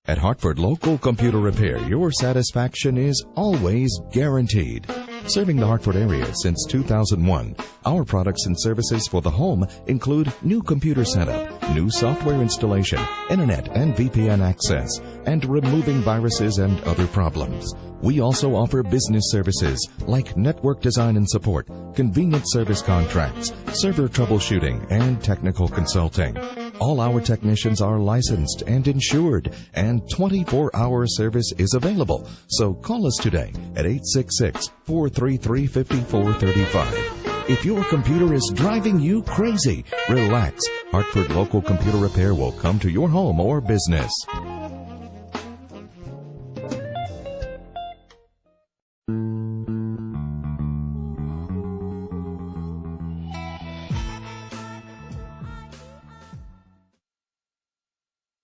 At Hartford Local Computer Repair, your satisfaction is always guaranteed. Serving the Hartford area since 2001, our products and services for the home include new computer setup, new software installation, internet and VPN access, and removing viruses and other problems. We also offer business services like network design and support, convenient service contracts, server troubleshooting, and technical consulting. All our technicians are licensed and insured, and 24-hour service is available. So call us today at 866-433-5435. If your computer is driving you crazy, relax. Hartford Local Computer Repair will come to your home or business.